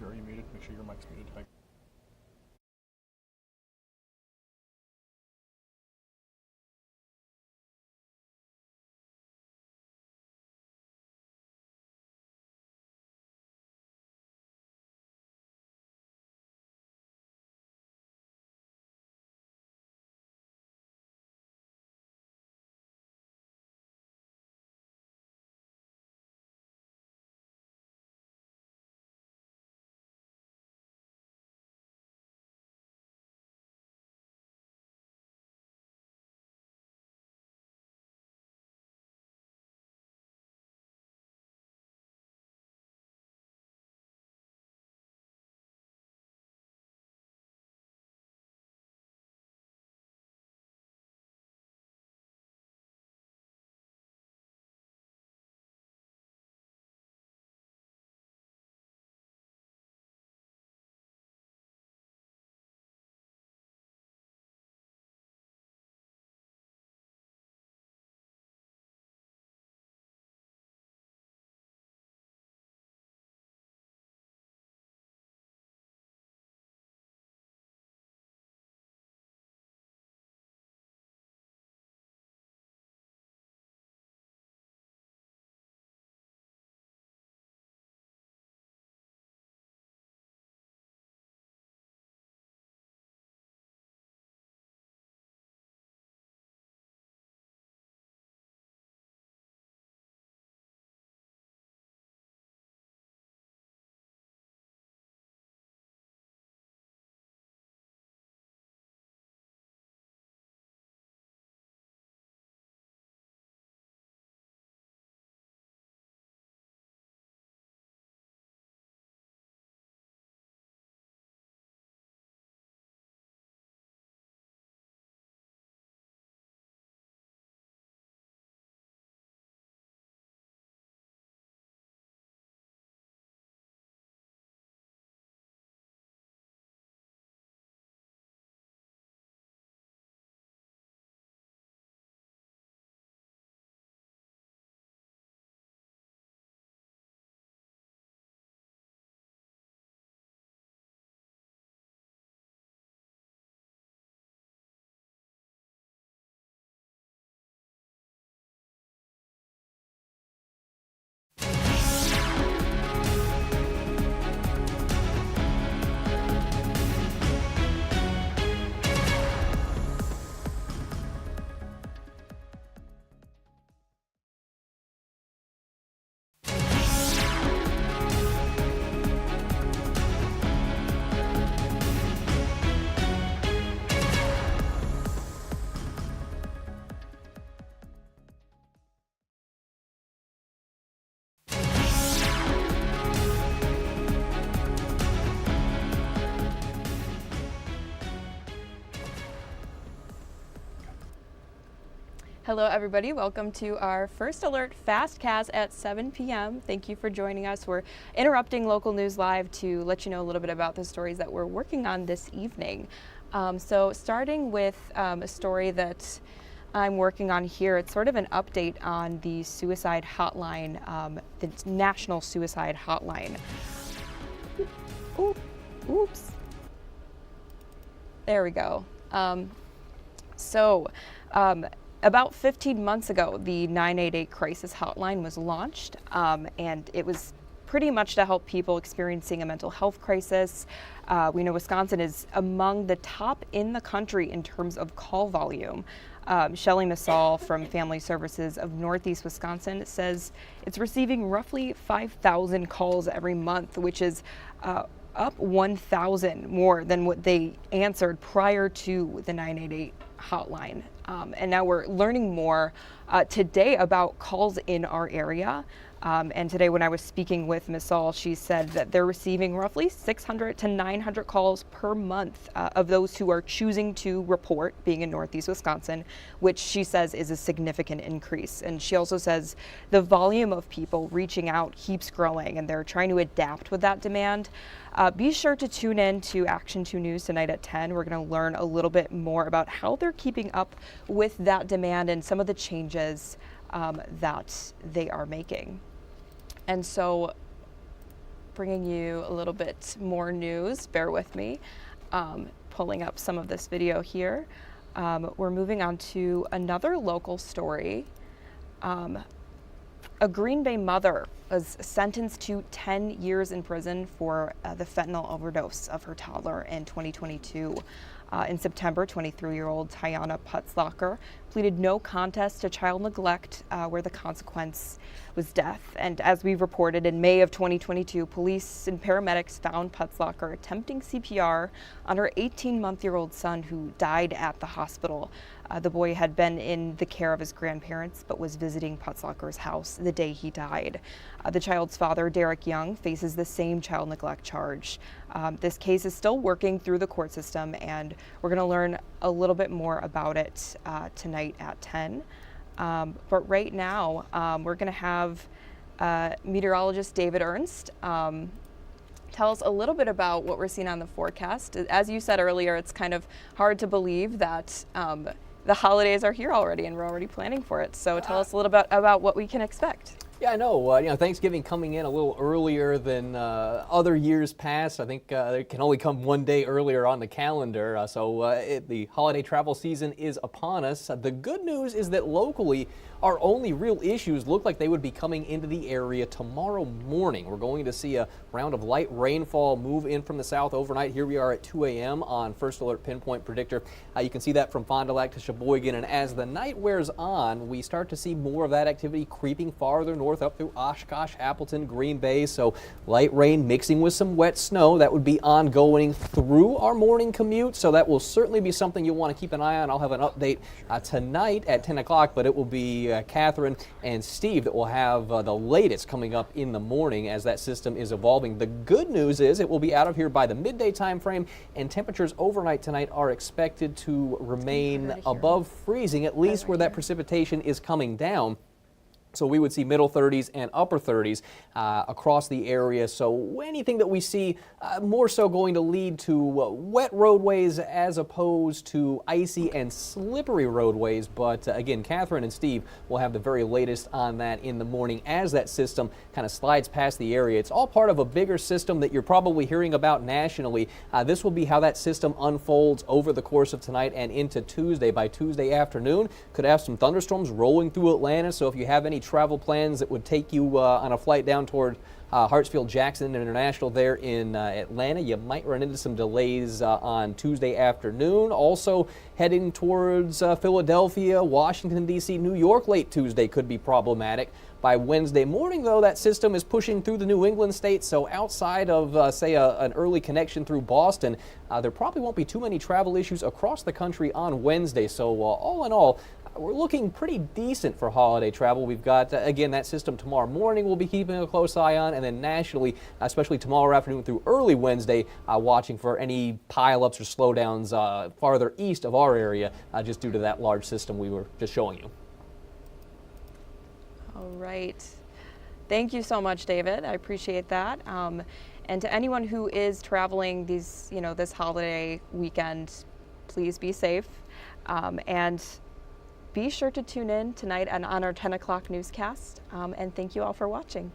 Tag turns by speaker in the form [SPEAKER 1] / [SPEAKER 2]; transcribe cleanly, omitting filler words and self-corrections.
[SPEAKER 1] are you muted? Make sure your mic's muted.
[SPEAKER 2] Hello everybody, welcome to our First Alert Fastcast at 7 p.m. Thank you for joining us. We're interrupting local news live to let you know a little bit about the stories that we're working on this evening. So starting with a story that I'm working on here, it's sort of an update on the suicide hotline, the National Suicide Hotline. Oops. There we go. About 15 months ago, the 988 crisis hotline was launched, and it was pretty much to help people experiencing a mental health crisis. We know Wisconsin is among the top in the country in terms of call volume. Shelley Massall from Family Services of Northeast Wisconsin says it's receiving roughly 5,000 calls every month, which is up 1,000 more than what they answered prior to the 988 hotline. And now we're learning more today about calls in our area. And today when I was speaking with Ms. Saul, she said that they're receiving roughly 600 to 900 calls per month of those who are choosing to report being in Northeast Wisconsin, which she says is a significant increase. And she also says the volume of people reaching out keeps growing and they're trying to adapt with that demand. Be sure to tune in to Action 2 News tonight at 10. We're going to learn a little bit more about how they're keeping up with that demand and some of the changes that they are making. And so bringing you a little bit more news. Bear with me. Pulling up some of this video here. We're moving on to another local story. A Green Bay mother was sentenced to 10 years in prison for the fentanyl overdose of her toddler in 2022. In September, 23-year-old Tiana Putzlacher pleaded no contest to child neglect, where the consequence was death. And as we reported, in May of 2022, police and paramedics found Putzlacher attempting CPR on her 18-month-old son, who died at the hospital. The boy had been in the care of his grandparents, but was visiting Putzlacher's house the day he died. The child's father, Derek Young, faces the same child neglect charge. This case is still working through the court system, and we're going to learn a little bit more about it tonight at 10. But right now, we're going to have meteorologist David Ernst tell us a little bit about what we're seeing on the forecast. As you said earlier, it's kind of hard to believe that the holidays are here already and we're already planning for it. So tell us a little bit about what we can expect.
[SPEAKER 1] Yeah, I know. Thanksgiving coming in a little earlier than other years past. I think it can only come one day earlier on the calendar. The holiday travel season is upon us. The good news is that locally, our only real issues look like they would be coming into the area tomorrow morning. We're going to see a round of light rainfall move in from the south overnight. Here we are at 2 a.m. on First Alert Pinpoint Predictor. You can see that from Fond du Lac to Sheboygan. And as the night wears on, we start to see more of that activity creeping farther north up through Oshkosh, Appleton, Green Bay. So light rain mixing with some wet snow. That would be ongoing through our morning commute. So that will certainly be something you'll want to keep an eye on. I'll have an update tonight at 10 o'clock, but it will be Catherine and Steve that will have the latest coming up in the morning as that system is evolving. The good news is it will be out of here by the midday time frame, and temperatures overnight tonight are expected to remain above freezing, at least where that precipitation is coming down. So we would see middle 30s and upper 30s across the area. So anything that we see more so going to lead to wet roadways as opposed to icy and slippery roadways. But again, Catherine and Steve will have the very latest on that in the morning as that system kind of slides past the area. It's all part of a bigger system that you're probably hearing about nationally. This will be how that system unfolds over the course of tonight and into Tuesday. By Tuesday afternoon, could have some thunderstorms rolling through Atlanta. So if you have any travel plans that would take you on a flight down toward Hartsfield-Jackson International there in Atlanta, you might run into some delays on Tuesday afternoon. Also heading towards Philadelphia, Washington, D.C., New York late Tuesday could be problematic. By Wednesday morning, though, that system is pushing through the New England states, so outside of, an early connection through Boston, there probably won't be too many travel issues across the country on Wednesday. So all in all, we're looking pretty decent for holiday travel. We've got, again, that system tomorrow morning we'll be keeping a close eye on, and then nationally, especially tomorrow afternoon through early Wednesday, watching for any pileups or slowdowns farther east of our area, just due to that large system we were just showing you.
[SPEAKER 2] All right. Thank you so much, David. I appreciate that. And to anyone who is traveling this holiday weekend, please be safe. And be sure to tune in tonight on our 10 o'clock newscast. And thank you all for watching.